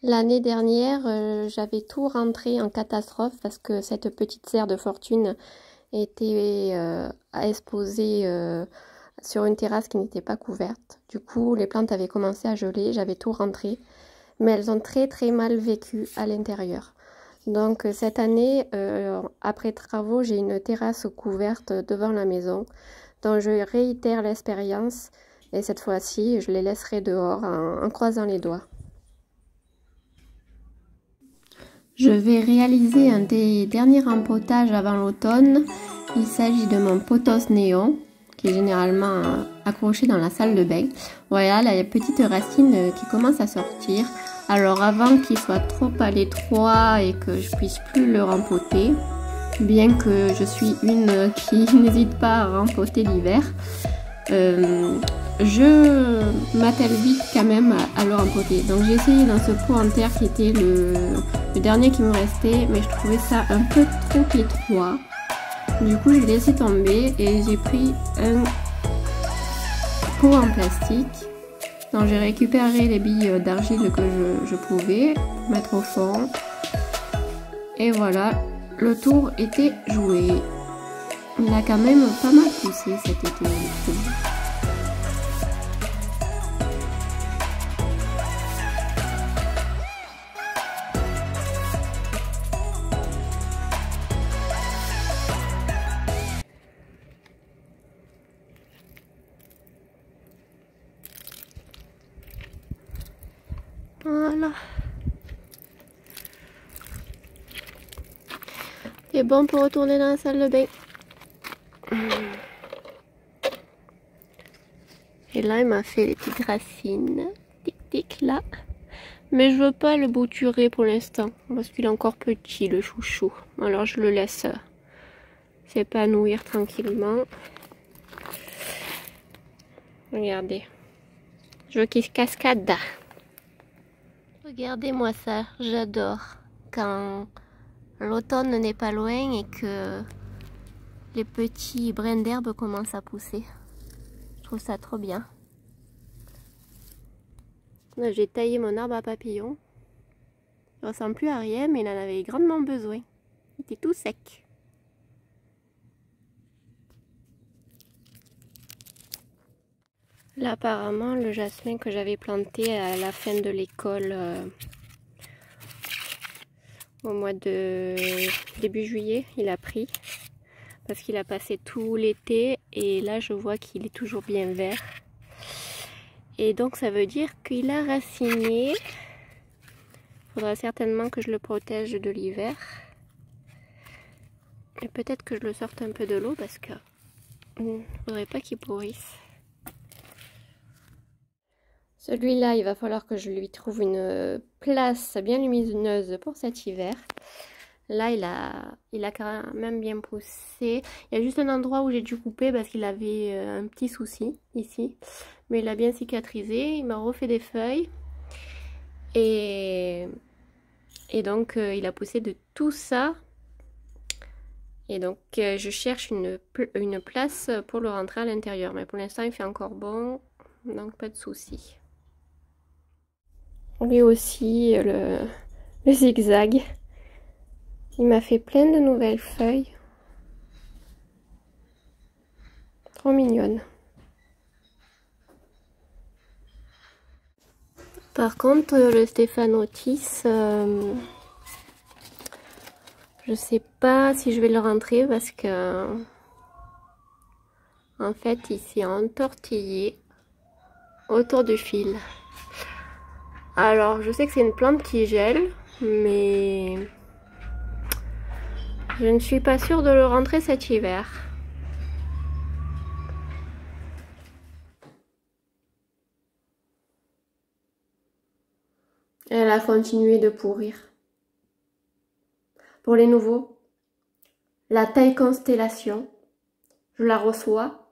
L'année dernière, j'avais tout rentré en catastrophe parce que cette petite serre de fortune était exposée sur une terrasse qui n'était pas couverte. Du coup, les plantes avaient commencé à geler, j'avais tout rentré, mais elles ont très très mal vécu à l'intérieur. Donc cette année, après travaux, j'ai une terrasse couverte devant la maison. Donc je réitère l'expérience et cette fois-ci, je les laisserai dehors en croisant les doigts. Je vais réaliser un des derniers rempotages avant l'automne. Il s'agit de mon pothos néon, qui est généralement accroché dans la salle de bain. Voilà la petite racine qui commence à sortir. Alors avant qu'il soit trop à l'étroit et que je puisse plus le rempoter, bien que je suis une qui n'hésite pas à rempoter l'hiver, je m'attelle vite quand même à le rempoter. Donc j'ai essayé dans ce pot en terre qui était le dernier qui me restait, mais je trouvais ça un peu trop étroit. Du coup, j'ai laissé tomber et j'ai pris un pot en plastique. Donc j'ai récupéré les billes d'argile que je pouvais mettre au fond. Et voilà, le tour était joué. Il a quand même pas mal poussé cet été. Voilà. C'est bon pour retourner dans la salle de bain. Et là, il m'a fait les petites racines. Tic tic là. Mais je veux pas le bouturer pour l'instant. Parce qu'il est encore petit, le chouchou. Alors je le laisse s'épanouir tranquillement. Regardez. Je veux qu'il se cascade. Regardez-moi ça. J'adore. Quand l'automne n'est pas loin et que les petits brins d'herbe commencent à pousser. Je trouve ça trop bien. Là, j'ai taillé mon arbre à papillons. Il ressemble plus à rien, mais il en avait grandement besoin. Il était tout sec. Là, apparemment, le jasmin que j'avais planté à la fin de l'école, au mois de début juillet, il a pris. Parce qu'il a passé tout l'été et là, je vois qu'il est toujours bien vert. Et donc, ça veut dire qu'il a raciné. Il faudra certainement que je le protège de l'hiver. Et peut-être que je le sorte un peu de l'eau parce que il ne faudrait pas qu'il pourrisse. Celui-là, il va falloir que je lui trouve une place bien lumineuse pour cet hiver. Là, il a quand même bien poussé. Il y a juste un endroit où j'ai dû couper parce qu'il avait un petit souci ici. Mais il a bien cicatrisé. Il m'a refait des feuilles. Et donc, il a poussé de tout ça. Et donc, je cherche une place pour le rentrer à l'intérieur. Mais pour l'instant, il fait encore bon. Donc, pas de souci. Lui aussi, le zigzag. Il m'a fait plein de nouvelles feuilles. Trop mignonne. Par contre, le Stéphanotis, je sais pas si je vais le rentrer parce que en fait, il s'est entortillé autour du fil. Alors, je sais que c'est une plante qui gèle, mais je ne suis pas sûre de le rentrer cet hiver. Elle a continué de pourrir. Pour les nouveaux, la taille constellation, je la reçois.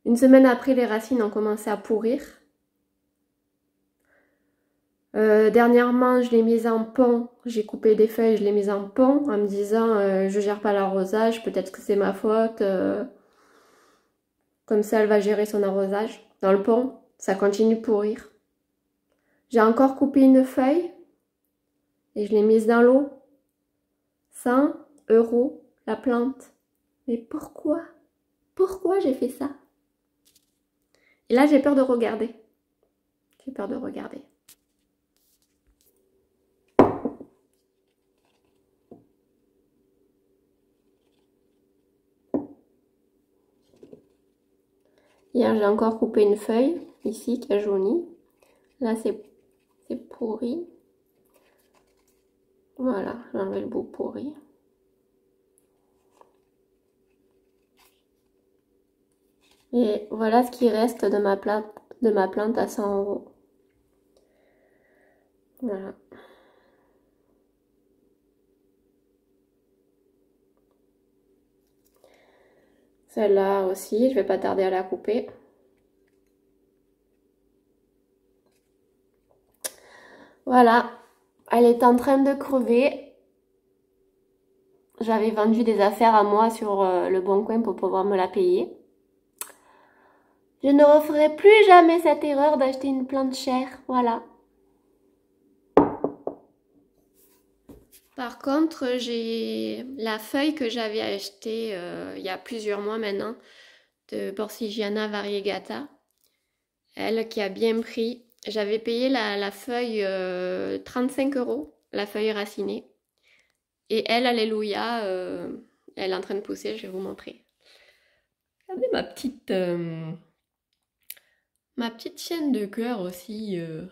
Une semaine après, les racines ont commencé à pourrir. Dernièrement, je l'ai mise en pont. J'ai coupé des feuilles, je l'ai mise en pont en me disant je gère pas l'arrosage, peut-être que c'est ma faute. Comme ça, elle va gérer son arrosage. Dans le pont, ça continue de pourrir. J'ai encore coupé une feuille et je l'ai mise dans l'eau. 100 € la plante. Mais pourquoi? Pourquoi j'ai fait ça? Et là, j'ai peur de regarder. J'ai peur de regarder. Hier, j'ai encore coupé une feuille, ici, qui a jauni. Là, c'est pourri. Voilà, j'ai enlevé le bout pourri. Et voilà ce qui reste de ma plante à 100 €. Voilà. Celle-là aussi, je vais pas tarder à la couper. Voilà, elle est en train de crever. J'avais vendu des affaires à moi sur le Bon Coin pour pouvoir me la payer. Je ne referai plus jamais cette erreur d'acheter une plante chère, voilà. Par contre, j'ai la feuille que j'avais achetée il y a plusieurs mois maintenant, de Borsigiana variegata. Elle qui a bien pris. J'avais payé la feuille 35 €, la feuille racinée. Et elle, alléluia, elle est en train de pousser, je vais vous montrer. Regardez ma petite chienne de cœur aussi. Elle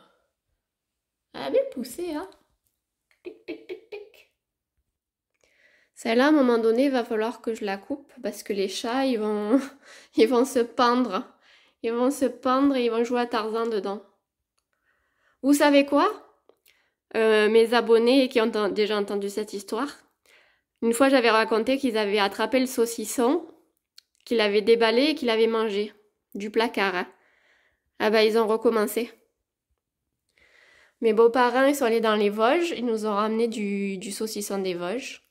a bien poussé, hein. Tic, tic, tic, tic. Celle-là, à un moment donné, il va falloir que je la coupe parce que les chats, ils vont se pendre. Ils vont se pendre et ils vont jouer à Tarzan dedans. Vous savez quoi? Mes abonnés qui ont déjà entendu cette histoire, une fois j'avais raconté qu'ils avaient attrapé le saucisson, qu'ils l'avaient déballé et qu'ils l'avaient mangé du placard. Hein. Ah bah ils ont recommencé. Mes beaux-parents, ils sont allés dans les Vosges, ils nous ont ramené du saucisson des Vosges.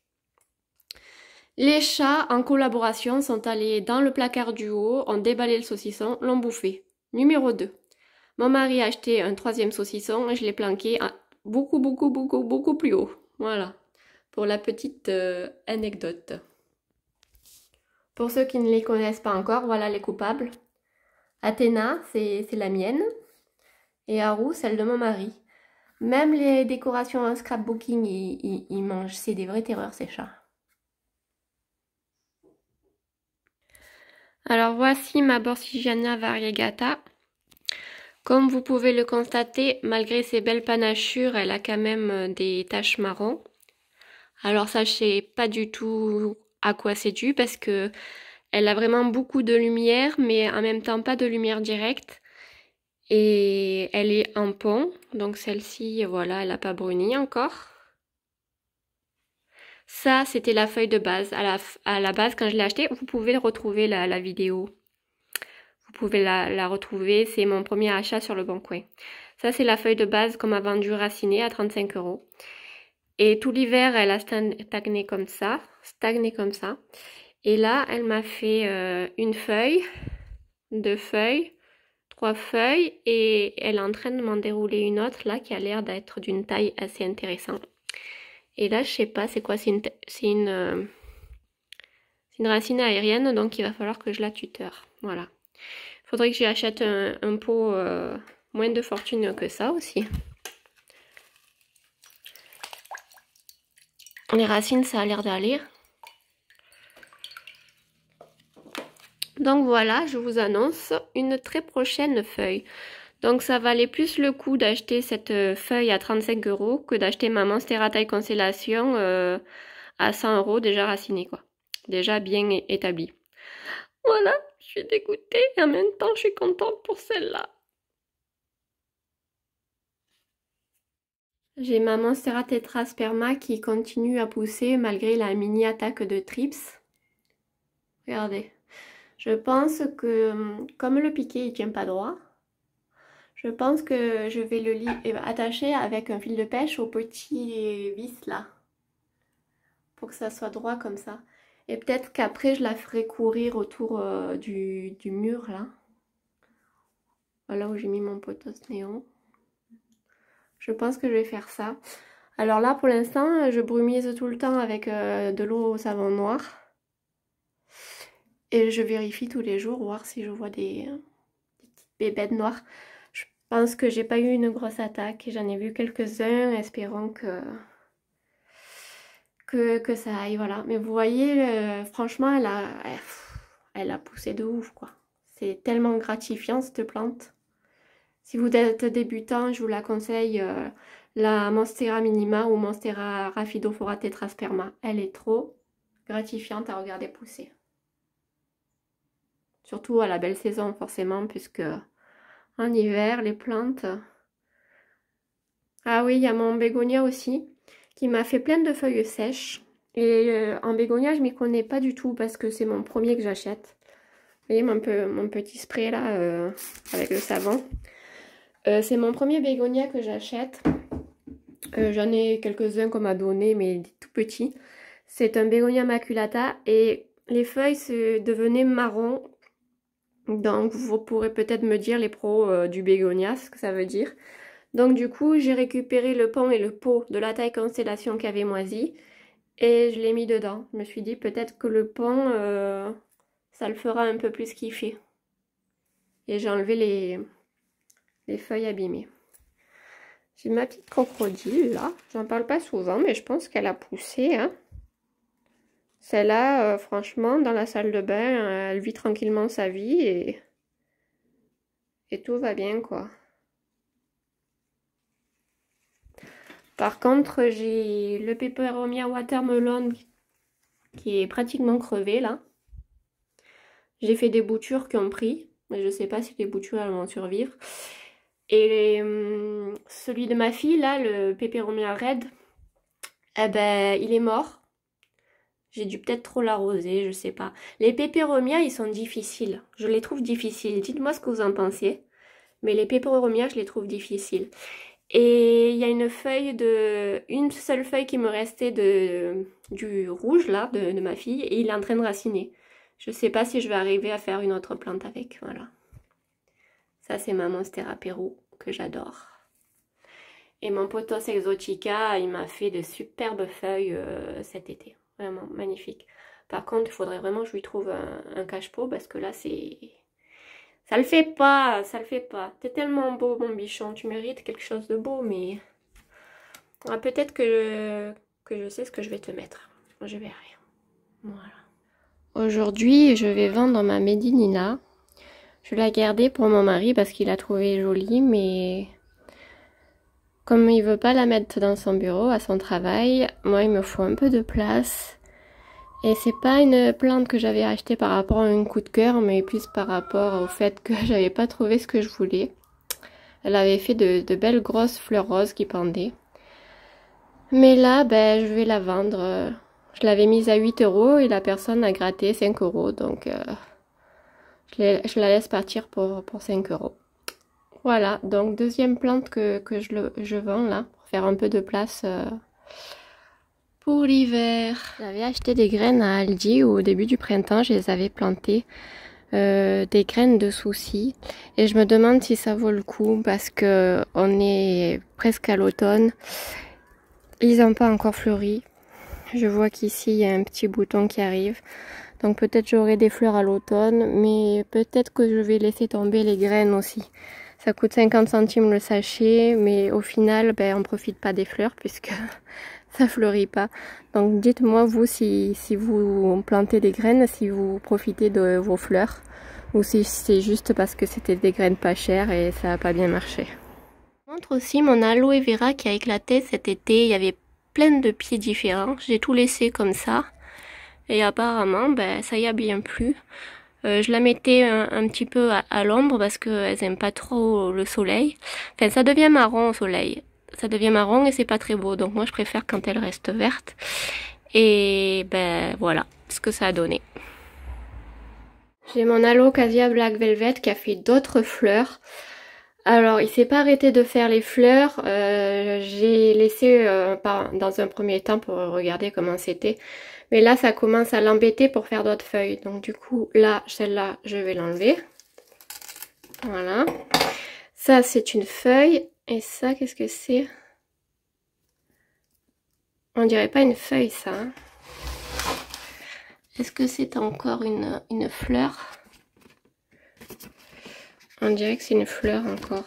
Les chats, en collaboration, sont allés dans le placard du haut, ont déballé le saucisson, l'ont bouffé. Numéro 2. Mon mari a acheté un 3e saucisson et je l'ai planqué beaucoup plus haut. Voilà, pour la petite anecdote. Pour ceux qui ne les connaissent pas encore, voilà les coupables. Athéna, c'est la mienne. Et Haru, celle de mon mari. Même les décorations en scrapbooking, ils mangent. C'est des vraies terreurs, ces chats. Alors voici ma Borsigiana variegata. Comme vous pouvez le constater, malgré ses belles panachures, elle a quand même des taches marron. Alors ça, je sais pas du tout à quoi c'est dû parce que elle a vraiment beaucoup de lumière, mais en même temps pas de lumière directe. Et elle est en pont, donc celle-ci, voilà, elle n'a pas bruni encore. Ça, c'était la feuille de base. À la base, quand je l'ai achetée, vous pouvez retrouver la vidéo. Vous pouvez la retrouver, c'est mon premier achat sur le Bon Coin. Ça, c'est la feuille de base qu'on m'a vendue racinée à 35 €. Et tout l'hiver, elle a stagné comme ça. Et là, elle m'a fait une feuille, 2 feuilles, 3 feuilles. Et elle est en train de m'en dérouler une autre, là, qui a l'air d'être d'une taille assez intéressante. Et là, je sais pas, c'est quoi? C'est une racine aérienne, donc il va falloir que je la tuteur. Voilà. Faudrait que j'achète un pot moins de fortune que ça aussi. Les racines, ça a l'air d'aller. Donc voilà, je vous annonce une très prochaine feuille. Donc ça valait plus le coup d'acheter cette feuille à 35 € que d'acheter ma Monstera taille constellation à 100 € déjà racinée, quoi. Déjà bien établie. Voilà, je suis dégoûtée et en même temps je suis contente pour celle-là. J'ai ma Monstera tetrasperma qui continue à pousser malgré la mini attaque de trips. Regardez. Je pense que comme le piquet il tient pas droit, je pense que je vais le attacher avec un fil de pêche au petit vis là. Pour que ça soit droit comme ça. Et peut-être qu'après je la ferai courir autour du mur là. Voilà où j'ai mis mon potos néon. Je pense que je vais faire ça. Alors là, pour l'instant, je brumise tout le temps avec de l'eau au savon noir. Et je vérifie tous les jours, voir si je vois des petites bébêtes noires. Je pense que j'ai pas eu une grosse attaque. J'en ai vu quelques-uns, espérons que ça aille, voilà. Mais vous voyez, franchement, elle a poussé de ouf, quoi. C'est tellement gratifiant, cette plante. Si vous êtes débutant, je vous la conseille, la Monstera Minima ou Monstera Rhaphidophora Tetrasperma. Elle est trop gratifiante à regarder pousser. Surtout à la belle saison, forcément, puisque en hiver, les plantes... Ah oui, il y a mon bégonia aussi, qui m'a fait plein de feuilles sèches. Et en bégonia, je m'y connais pas du tout, parce que c'est mon premier que j'achète. Vous voyez mon petit spray là, avec le savon. C'est mon premier bégonia que j'achète. J'en ai quelques-uns qu'on m'a donné, mais tout petits. C'est un bégonia maculata et les feuilles se devenaient marron. Donc vous pourrez peut-être me dire, les pros du bégonia, ce que ça veut dire. Donc du coup, j'ai récupéré le pont et le pot de la taille constellation qui avait moisi. Et je l'ai mis dedans. Je me suis dit peut-être que le pont, ça le fera un peu plus kiffer. Et j'ai enlevé les feuilles abîmées. J'ai ma petite crocodile là, j'en parle pas souvent mais je pense qu'elle a poussé. Hein. Celle-là, franchement, dans la salle de bain, elle vit tranquillement sa vie et tout va bien quoi. Par contre, j'ai le Peperomia Watermelon qui est pratiquement crevé là. J'ai fait des boutures qui ont pris, mais je sais pas si les boutures elles vont survivre. Et celui de ma fille, là, le Peperomia Red, eh ben, il est mort. J'ai dû peut-être trop l'arroser, je sais pas. Les Peperomia, ils sont difficiles. Je les trouve difficiles. Dites-moi ce que vous en pensez. Mais les Peperomia, je les trouve difficiles. Et il y a une seule feuille qui me restait du rouge, là, de ma fille. Et il est en train de raciner. Je sais pas si je vais arriver à faire une autre plante avec, voilà. Ça, c'est ma Monstera Peru, que j'adore. Et mon Pothos Exotica, il m'a fait de superbes feuilles cet été. Vraiment magnifique. Par contre, il faudrait vraiment que je lui trouve un cache-pot, parce que là, c'est... Ça le fait pas, ça le fait pas. T'es tellement beau, mon bichon, tu mérites quelque chose de beau, mais... Ah, peut-être que je sais ce que je vais te mettre. Je verrai. Voilà. Aujourd'hui, je vais vendre ma Médinina. Je l'ai gardée pour mon mari parce qu'il l'a trouvée jolie, mais comme il veut pas la mettre dans son bureau, à son travail, moi il me faut un peu de place. Et c'est pas une plante que j'avais achetée par rapport à un coup de cœur, mais plus par rapport au fait que j'avais pas trouvé ce que je voulais. Elle avait fait de belles grosses fleurs roses qui pendaient. Mais là, ben, je vais la vendre. Je l'avais mise à 8 € et la personne a gratté 5 €, donc... je la laisse partir pour 5 €. Voilà, donc deuxième plante que je vends là, pour faire un peu de place pour l'hiver. J'avais acheté des graines à Aldi au début du printemps, je les avais plantées, des graines de soucis. Et je me demande si ça vaut le coup parce que on est presque à l'automne. Ils n'ont pas encore fleuri. Je vois qu'ici il y a un petit bouton qui arrive. Donc peut-être j'aurai des fleurs à l'automne, mais peut-être que je vais laisser tomber les graines aussi. Ça coûte 50 centimes le sachet, mais au final, ben, on profite pas des fleurs puisque ça fleurit pas. Donc dites-moi vous si vous plantez des graines, si vous profitez de vos fleurs, ou si c'est juste parce que c'était des graines pas chères et ça a pas bien marché. Je vous montre aussi mon aloe vera qui a éclaté cet été. Il y avait plein de pieds différents. J'ai tout laissé comme ça. Et apparemment, ben, ça y a bien plu. Je la mettais un petit peu à l'ombre parce qu'elles n'aiment pas trop le soleil. Enfin, ça devient marron au soleil. Ça devient marron et c'est pas très beau. Donc moi, je préfère quand elle reste verte. Et ben voilà ce que ça a donné. J'ai mon Alocasia Black Velvet qui a fait d'autres fleurs. Alors, il s'est pas arrêté de faire les fleurs. J'ai laissé dans un premier temps pour regarder comment c'était. Mais là, ça commence à l'embêter pour faire d'autres feuilles. Donc du coup, là, celle-là, je vais l'enlever. Voilà. Ça, c'est une feuille. Et ça, qu'est-ce que c'est? On dirait pas une feuille, ça. Hein. Est-ce que c'est encore une fleur? On dirait que c'est une fleur encore.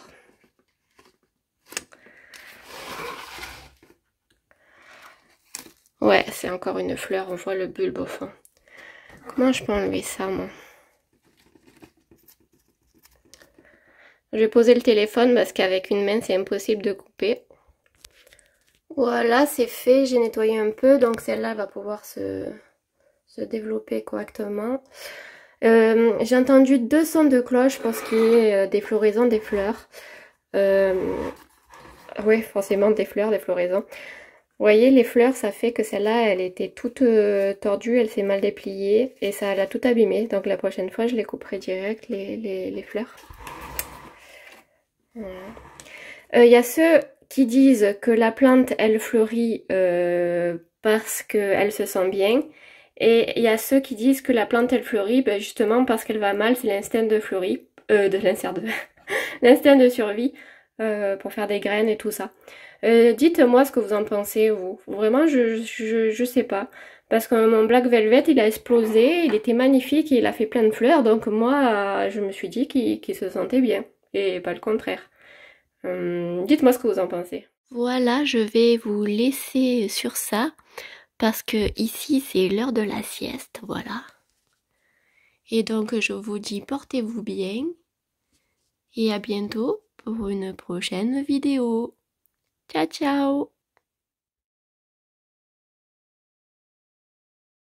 Ouais, c'est encore une fleur, on voit le bulbe au fond. Comment je peux enlever ça, moi? Je vais poser le téléphone parce qu'avec une main, c'est impossible de couper. Voilà, c'est fait, j'ai nettoyé un peu, donc celle-là va pouvoir se développer correctement. J'ai entendu 2 sons de cloche pour ce qui est des floraisons des fleurs. Oui, forcément des fleurs, des floraisons. Vous voyez, les fleurs, ça fait que celle-là, elle était toute tordue, elle s'est mal dépliée et ça l'a tout abîmé. Donc la prochaine fois, je les couperai direct, les fleurs. Il y a ceux qui disent que la plante, elle fleurit parce qu'elle se sent bien. Et il y a ceux qui disent que la plante, elle fleurit justement parce qu'elle va mal, c'est l'instinct de fleurir, l'instinct de survie pour faire des graines et tout ça. Dites-moi ce que vous en pensez, vous. Vraiment, je sais pas. Parce que mon Black Velvet, il a explosé, il était magnifique et il a fait plein de fleurs. Donc moi, je me suis dit qu'il se sentait bien. Et pas le contraire. Dites-moi ce que vous en pensez. Voilà, je vais vous laisser sur ça. Parce que ici, c'est l'heure de la sieste, voilà. Et donc, je vous dis portez-vous bien. Et à bientôt pour une prochaine vidéo. Ciao, ciao!